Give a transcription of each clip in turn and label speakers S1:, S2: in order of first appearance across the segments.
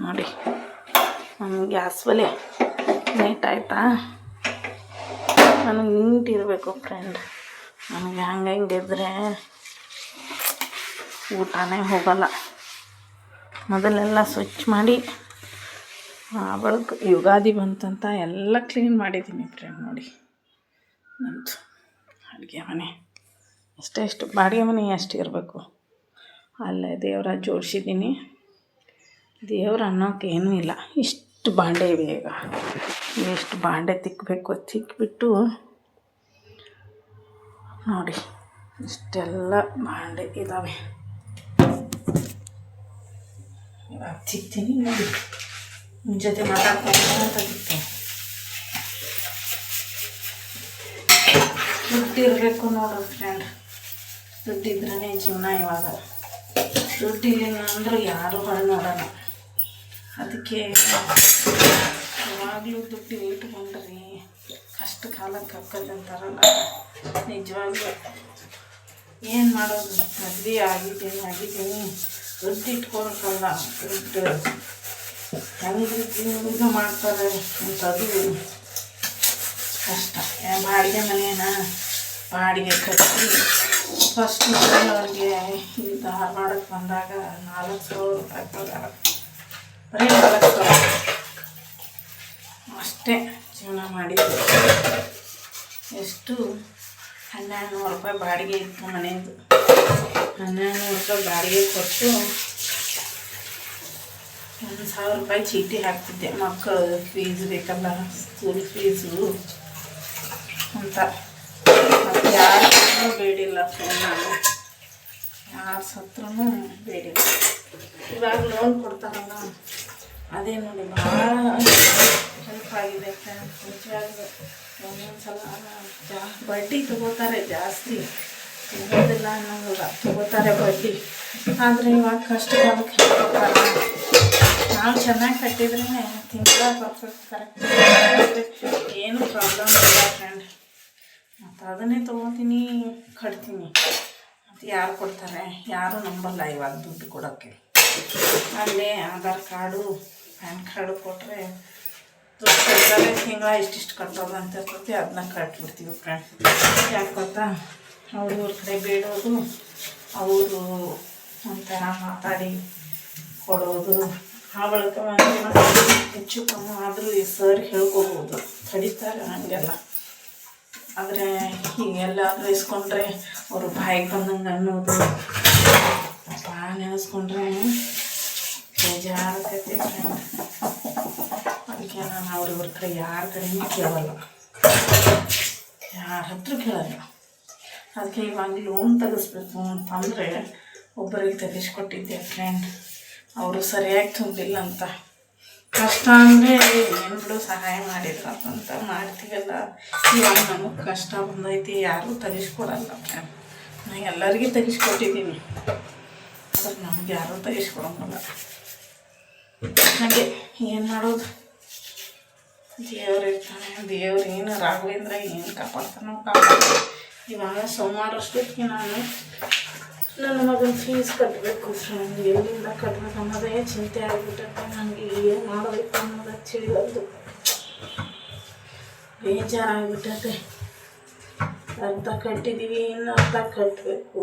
S1: ನೋಡಿ ನಮ್ಮ ಗ್ಯಾಸ್ ಒಲೆ ನೀಟ್ ಆಯಿತಾ. ನನಗೆ ನೀಟಿರಬೇಕು ಫ್ರೆಂಡ್. ನನಗೆ ಹಂಗಿದ್ರೆ ಊಟನೇ ಹೋಗಲ್ಲ. ಮೊದಲೆಲ್ಲ ಸ್ವಚ್ಛ ಮಾಡಿ ಬಳಿಕ ಯುಗಾದಿ ಬಂತಂತ ಎಲ್ಲ ಕ್ಲೀನ್ ಮಾಡಿದ್ದೀನಿ ಫ್ರೆಂಡ್. ನೋಡಿ ನಮ್ಮದು ಅಡುಗೆ ಮನೆ ಎಷ್ಟು ಬಾಡಿಗೆ ಮನೆ ಎಷ್ಟು ಇರಬೇಕು. ಅಲ್ಲೇ ದೇವರ ಜೋಡಿಸಿದ್ದೀನಿ. ದೇವ್ರು ಅನ್ನೋಕೆ ಏನೂ ಇಲ್ಲ. ಇಷ್ಟು ಬಾಂಡೆ ಇವೆ. ಈಗ ಎಷ್ಟು ಬಾಂಡೆ ತಿಕ್ಕಬೇಕು. ತಿಕ್ಕಿಬಿಟ್ಟು ನೋಡಿ ಇಷ್ಟೆಲ್ಲ ಬಾಂಡೆ ಇದ್ದಾವೆ. ಇವಾಗ ತಿಕ್ತೀನಿ. ನೋಡಿ ನಿಮ್ಮ ಜೊತೆ ಮಾತಾಡ್ಕೊಂಡು ತಿಕ್ತೀನಿ. ದುಡ್ಡಿರಬೇಕು ನೋಡ್ರಿ ಫ್ರೆಂಡ್. ದುಡ್ಡಿದ್ರೇ ಜೀವನ. ಇವಾಗ ದುಡ್ಡಿಲ್ಲ ಅಂದ್ರೆ ಯಾರೂ ಹೊರಗೆ ನೋಡೋಣ. ಅದಕ್ಕೆ ಯಾವಾಗಲೂ ದುಡ್ಡು ಇಟ್ಕೊಂಡ್ರಿ ಕಷ್ಟ ಕಾಲಕ್ಕೆ ಹಾಕೋದು ಅಂತಾರಲ್ಲ, ನಿಜವಾಗ್ಲೂ ಏನು ಮಾಡೋದು. ಮದುವೆ ಆಗಿದ್ದೀನಿ ದುಡ್ಡು ಇಟ್ಕೊಳಕ್ಕಲ್ಲ. ದುಡ್ಡು ಹೆಂಗೆ ಇದು ಮಾಡ್ತಾರೆ ಅಂತದು ಕಷ್ಟ. ಬಾಡಿಗೆ ಮನೇನ ಬಾಡಿಗೆ ಕಟ್ಟಿ ಫಸ್ಟ್ ಅವ್ರಿಗೆ ಈ ಧಾರವಾಡಕ್ಕೆ ಬಂದಾಗ 4,000 ರೂಪಾಯಿ ಪಗಾರ. ಬರೀ 4,000 ಅಷ್ಟೇ ಜೀವನ ಮಾಡಿದ್ದು. ಎಷ್ಟು 1,200 ರೂಪಾಯಿ ಬಾಡಿಗೆ ಇತ್ತು ಮನೆಯದು. 1,200 ರೂಪಾಯಿ ಬಾಡಿಗೆ ಕೊಟ್ಟು 1,000 ರೂಪಾಯಿ ಚೀಟಿ ಹಾಕ್ತಿದ್ದೆ. ಮಕ್ಕಳು ಫೀಸ್ ಬೇಕಲ್ಲ, ಸ್ಕೂಲ್ ಫೀಸು ಅಂತ. ಮತ್ತು ಯಾರು ಬೇಡಿಲ್ಲ ಫ್ರೆಂಡ್. ನಾನು ಯಾರು ಸತ್ರೂ ಬೇಡಿಲ್ಲ. ಇವಾಗ ಲೋನ್ ಕೊಡ್ತಾರಲ್ಲ, ಅದೇ ನೋಡಿ ಭಾಳ ಹೆಲ್ಪ್ ಆಗಿದೆ ಫ್ರೆಂಡ್. ನಿಜವಾಗ್ಲೂ ಒಂದೊಂದು ಸಲ ಬಡ್ಡಿ ತೊಗೋತಾರೆ ಜಾಸ್ತಿ. ತೊಗೋದಿಲ್ಲ ಅನ್ನೋಂಗಿಲ್ಲ, ತೊಗೋತಾರೆ ಬಡ್ಡಿ. ಆದರೆ ಇವಾಗ ಕಷ್ಟ ಕಾಲಕ್ಕೆ ಹೇಳ್ಕೊಡ್ತಾರ. ನಾವು ಚೆನ್ನಾಗಿ ಕಟ್ಟಿದ್ರೆ ತಿಂಗಳ ಪರ್ಫೆಕ್ಟ್ ಕರೆಕ್ಟ್ ಏನು ಪ್ರಾಬ್ಲಮ್ ಇಲ್ಲ ಫ್ರೆಂಡ್. ಮತ್ತು ಅದನ್ನೇ ತೊಗೋತೀನಿ, ಕಟ್ತೀನಿ. ಮತ್ತು ಯಾರು ಕೊಡ್ತಾರೆ? ಯಾರೂ ನಂಬಲ್ಲ ಇವಾಗ ದುಡ್ಡು ಕೊಡೋಕ್ಕೆ. ಅಲ್ಲೇ ಆಧಾರ್ ಕಾರ್ಡು ಪ್ಯಾನ್ ಕಾರ್ಡು ಕೊಟ್ಟರೆ ದುಡ್ಡು ಕೊಡ್ತಾರೆ. ತಿಂಗಳ ಇಷ್ಟಿಷ್ಟು ಕಟ್ಟೋದು ಅಂತ ಇರ್ತೈತಿ, ಅದನ್ನ ಕಟ್ಬಿಡ್ತೀವಿ ಫ್ರೆಂಡ್. ಯಾಕೆ ಗೊತ್ತಾ? ಅವ್ರ ಕಡೆ ಬೇಡೋದು, ಅವರು ಒಂಥರ ಮಾತಾಡಿ ಕೊಡೋದು. ಆ ಬಳಿಕ ಹೆಚ್ಚು ಕಮ್ಮಿ ಆದರೂ ಈ ಸರ್ ಹೇಳ್ಕೊಬೋದು, ತಡೀತಾರೆ ಹಂಗೆಲ್ಲ. ಆದರೆ ಹೀಗೆಲ್ಲಾದರೂ ಇಸ್ಕೊಂಡ್ರೆ ಅವರು ಬಾಯಿಗೆ ಬಂದಂಗೆ ಅನ್ನೋದು ಭಾಳ ನೆನೆಸ್ಕೊಂಡ್ರೆ ಬೇಜಾರಾಗೈತಿ ಫ್ರೆಂಡ್. ಅದಕ್ಕೆ ನಾನು ಅವ್ರಿವ್ರ ಕಡೆ ಯಾರ ಕಡೆಯೂ ಕೇಳಲ್ಲ, ಯಾರ ಹತ್ರ ಕೇಳಲ್ಲ. ಅದಕ್ಕೆ ಇವಾಗ ಲೋನ್ ತೆಗಿಸ್ಬೇಕು ಅಂತಂದರೆ ಒಬ್ಬರಿಗೆ ತೆಗಿಸ್ಕೊಟ್ಟಿದ್ದೆ ಫ್ರೆಂಡ್. ಅವರು ಸರಿಯಾಗಿ ತುಂಬಿಲ್ಲ ಅಂತ. ಕಷ್ಟ ಅಂದರೆ ಏನು ಬಿಡು ಸಹಾಯ ಮಾಡಿದ್ರು ಅಂತ ಮಾಡ್ತೀವಲ್ಲ. ಇವಾಗ ನಮಗೆ ಕಷ್ಟ ಬಂದೈತಿ, ಯಾರೂ ತೆಗಿಸ್ಕೊಡಲ್ಲ ಫ್ರೆಂಡ್. ನಾನು ಎಲ್ಲರಿಗೂ ತೆಗಿಸ್ಕೊಟ್ಟಿದ್ದೀನಿ, ಆದ್ರೆ ನಮ್ಗೆ ಯಾರೂ ತೆಗಿಸ್ಕೊಡೋಂಗಿಲ್ಲ. ಹಾಗೆ ಏನು ಮಾಡೋದು? ದೇವ್ರು ಇರ್ತಾನೆ. ದೇವ್ರು ಏನು ರಾಘವೇಂದ್ರ ಏನು ಕಾಪಾಡ್ತಾನೋ ಕಾಪಾಡ್ತಾನೆ. ಇವಾಗ ಸೋಮವಾರ ಅಷ್ಟೊತ್ತಿಗೆ ನಾನು ನನ್ನ ಮಗನ ಫೀಸ್ ಕಟ್ಟಬೇಕು ಫ್ರೆಂಡ್. ಎಲ್ಲಿಂದ ಕಟ್ಟಬೇಕು ಅನ್ನೋದೇ ಚಿಂತೆ ಆಗಿಬಿಟ್ಟೈತೆ ನನಗೆ. ಏನು ಮಾಡಬೇಕು ಅನ್ನೋದು ತಿಳಿಯೋದು ಬೇಜಾರಾಗಿಬಿಟ್ಟೈತೆ. ಅರ್ಧ ಕಟ್ಟಿದ್ದೀವಿ, ಇನ್ನು ಅರ್ಧ ಕಟ್ಟಬೇಕು.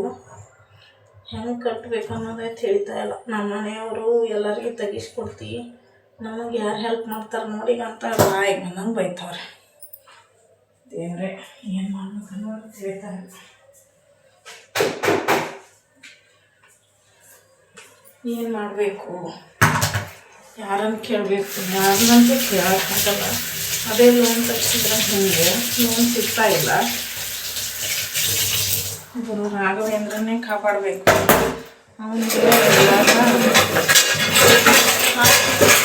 S1: ಹೆಂಗೆ ಕಟ್ಟಬೇಕು ಅನ್ನೋದೇ ತಿಳಿತಾ ಇಲ್ಲ. ನಮ್ಮ ಮನೆಯವರು ಎಲ್ಲರಿಗೂ ತೆಗಿಸ್ಕೊಡ್ತೀವಿ, ನಮಗೆ ಯಾರು ಹೆಲ್ಪ್ ಮಾಡ್ತಾರೆ ನೋಡಿ ಅಂತ ಬಾಯಿಗೆ ಬಂದಂಗೆ ಬೈತವ್ರೆ. ದೇವರೇ ಏನು ಮಾಡ್ಬೇಕು ಅನ್ನೋದು ತಿಳಿತಾ ಇಲ್ಲ. ಏನು ಮಾಡಬೇಕು? ಯಾರನ್ನು ಕೇಳಬೇಕು? ಯಾರನ್ನಂತೂ ಕೇಳೋಕ್ಕಾಗಲ್ಲ. ಅದೇ ಲೋನ್ ತೆಗ್ಸಿದ್ರೆ ಹಿಂಗೆ ಲೋನ್ ಸಿಗ್ತಾ ಇಲ್ಲ. ಗುರು ರಾಘವೇಂದ್ರನೇ ಕಾಪಾಡಬೇಕು. ಅವನಿಗೆ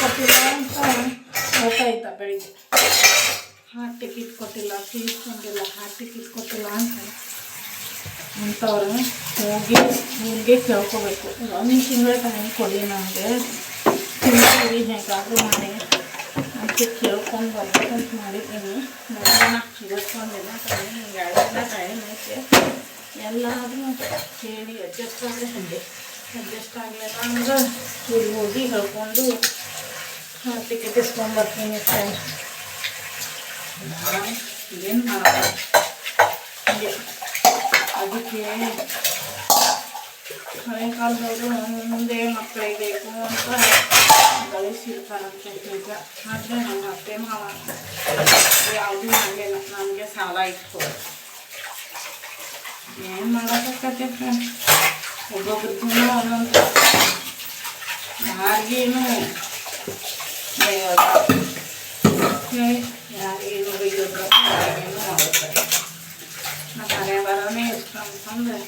S1: ಕೊಟ್ಟಿಲ್ಲ ಅಂತ ಗೊತ್ತಾಯ್ತಾ ಬೆಳಿಗ್ಗೆ. ಹಾರ್ಟ್ ಟಿಕೆಟ್ ಕೊಟ್ಟಿಲ್ಲ, ಫೀಸ್ ತಂದಿಲ್ಲ, ಹಾರ್ಟ್ ಟಿಕೆಟ್ ಕೊಟ್ಟಿಲ್ಲ ಅಂಥವ್ರು ಹೋಗಿ ಊರಿಗೆ ಕೇಳ್ಕೋಬೇಕು. ಒಂದು ತಿಂಗಳ ಟೈಮ್ ಕೊಡಿ ನಮಗೆ, ತಿಂತೀವಿ ಹೇಗಾದರೂ ಮಾಡಿ ಅಂತ ಕೇಳ್ಕೊಂಡು ಬರ್ಬೇಕಂತ ಮಾಡಿದ್ದೀನಿ. ನೋಡೋಣ, ಇವತ್ತೊಂದಿನ ಟೈಮ್, 2 ದಿನ ಟೈಮ್ ಐತೆ. ಎಲ್ಲಾದರೂ ಕೇಳಿ ಅಡ್ಜಸ್ಟ್ ಆದರೆ ಹಾಗೆ, ಅಡ್ಜಸ್ಟ್ ಆಗಲಿಲ್ಲ ಅಂದ್ರೆ ಇಲ್ಲಿ ಹೋಗಿ ಹೇಳ್ಕೊಂಡು ಟಿಕೆಟ್ ಇಸ್ಕೊಂಡ್ಬರ್ತೀನಿ ಫ್ರೆಂಡ್. ಏನು ಮಾಡೋದು ಹೀಗೆ. ಅದಕ್ಕೆ ಹಳೆ ಕಾಲದವರು ಮುಂದೆ ಮಕ್ಕಳಿಗೆ ಬೇಕು ಅಂತ ಗಳಿಸಿರ್ತಾರಂತೆ ಈಗ. ಆದರೆ ನಮ್ಮ ಅತ್ತೆ ಮಾವ ಯಾವುದೂ ಮಾಡಲಿಲ್ಲ, ನಮಗೆ ಸಾಲ ಇಟ್ಕೊಡು. ಏನು ಮಾಡೋಕ್ಕಾಗತ್ತೆ ಫ್ರೆಂಡ್, ಒಬ್ಬೊಬ್ರಿಗೂ ಒಂದೊಂದು. ಯಾರಿಗೇನು ಯಾರಿಗೇನು ಬೈಯೋದು, ಯಾರಿಗೇನು ಮಾಡುತ್ತಾರೆ. ನಮ್ಮ ಮನೆ ಬರೋನೇ ಇಷ್ಟ ಅಂತಂದ್ರೆ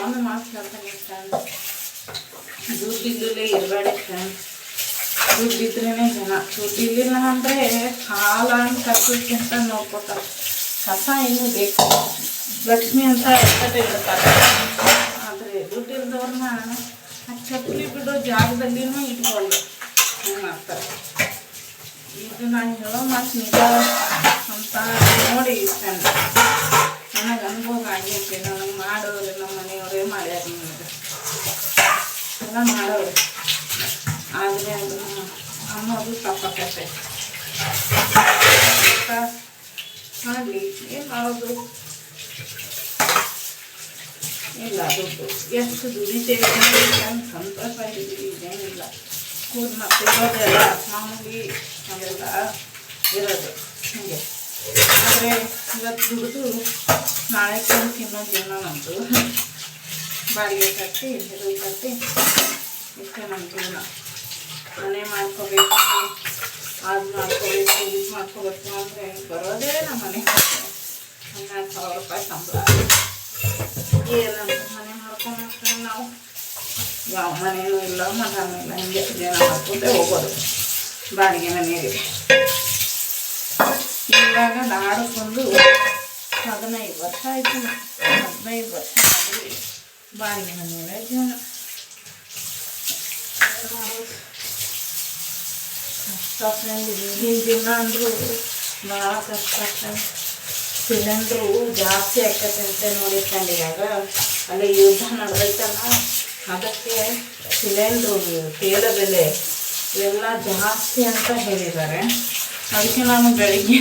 S1: ಒಂದು ಮಾತು ಹೇಳ್ತಾನೆ ಫ್ರೆಂಡ್, ದುಡ್ಡಿಲ್ಲೇ ಇರಬೇಡಿ ಫ್ರೆಂಡ್. ದುಡ್ಡಿದ್ರೇ ಜನ. ದುಡ್ಡಿಲ್ಲ ಅಂದರೆ ಹಾಲ ಕರ್ಕೋಕ್ಕಿಂತ ನೋಡ್ಕೊತಾರೆ. ಕಸ ಇನ್ನೂ ಬೇಕು, ಲಕ್ಷ್ಮಿ ಅಂತ ಎಷ್ಟೇ ಇರ್ತಾರೆ. ಆದರೆ ದುಡ್ಡಿಲ್ದವ್ರನ್ನ ಆ ಚಪ್ಪಲಿ ಬಿಡೋ ಜಾಗದಲ್ಲಿನೂ ಇಟ್ಕೊಳ್ಳಿ ಹಂಗೆ ಮಾಡ್ತಾರೆ. ಇದು ನಾನು ಹೇಳೋ ಮಾತು ನಿಜ ಅಂತ ನೋಡಿ ಫ್ರೆಂಡ್. ನನಗೆ ಅನುಭವ ಆಗೈತೆ. ನನಗೆ ಮಾಡೋರು ನಮ್ಮ ಮನೆಯವರೇ ಮಾಡ್ಯಾರ, ನನಗೆ ಎಲ್ಲ ಮಾಡೋರು. ಆದರೆ ಅದನ್ನು ಅನ್ನೋದು ತಪ್ಪಾಕತ್ತೆ. ಮಾಡಲಿ, ಏನು ಮಾಡೋದು ಇಲ್ಲ. ದುಡ್ಡು ಎಷ್ಟು ದುಡಿತೇವೆ ಅಂತ ಸಂತೋಷ ಇದ್ದೀವಿ, ಇದೇನಿಲ್ಲ. ಕೂದ್ ಮತ್ತು ಇರೋದೆಲ್ಲ ಮಾಮೂಲಿ ಅವೆಲ್ಲ ಇರೋದು ಹೀಗೆ. ಆದರೆ ಇವತ್ತು ದುಡಿದು ನಾಳೆ ತಿನ್ನೋ ಜೀವನ ನಮ್ಮದು. ಬಾಡಿಗೆ ಕಟ್ಟಿ ಇದು ಕಟ್ಟಿ ಇಷ್ಟೇ ನಮ್ಮ ಜೀವನ. ಮನೆ ಮಾಡ್ಕೋಬೇಕು, ಅದು ಮಾಡ್ಕೋಬೇಕು, ಇದು ಮಾಡ್ಕೋಬೇಕು ಅಂದರೆ ಬರೋದೇ ನಮ್ಮ ಮನೆ 12,000 ರೂಪಾಯಿ ಸಂಬಳ. ಏನಂತ ಮನೆ ಮಾಡ್ಕೊಂಡ್ರೆ ನಾವು ಯಾವ ಮನೆಯೂ ಇಲ್ಲ, ಮನೆಯೂ ಇಲ್ಲ, ಹಿಂಗೆ ಜೀವನ ಮಾಡ್ಕೊಂಡೆ ಹೋಗೋದು ಬಾಡಿಗೆ ಮನೆಗೆ. ಇವಾಗ ನಾಡಕ್ಕೆ ಬಂದು 15 ವರ್ಷ ಆಯಿತು. 15 ವರ್ಷ ಆಗಿ ಬಾಡಿಗೆ ಮನೆಯಲ್ಲೇ ಜೀವನ. ಕಷ್ಟ ಫ್ರೆಂಡ್. ಈಗಿನ ಜೀವನ ಅಂದರೂ ಭಾಳ ಕಷ್ಟ ಫ್ರೆಂಡ್. ಸಿಲಿಂಡ್ರು ಜಾಸ್ತಿ ಆಕತ್ತಂತೆ ನೋಡಿ ಫ್ರೆಂಡ್. ಇವಾಗ ಅಲ್ಲಿ ಯುದ್ಧ ನಡೆದೈತಲ್ಲ, ಅದಕ್ಕೆ ಸಿಲಿಂಡ್ರು ತೇಲ ಬೆಲೆ ಎಲ್ಲ ಜಾಸ್ತಿ ಅಂತ ಹೇಳಿದ್ದಾರೆ. ಅದಕ್ಕೆ ನಾನು ಬೆಳಿಗ್ಗೆ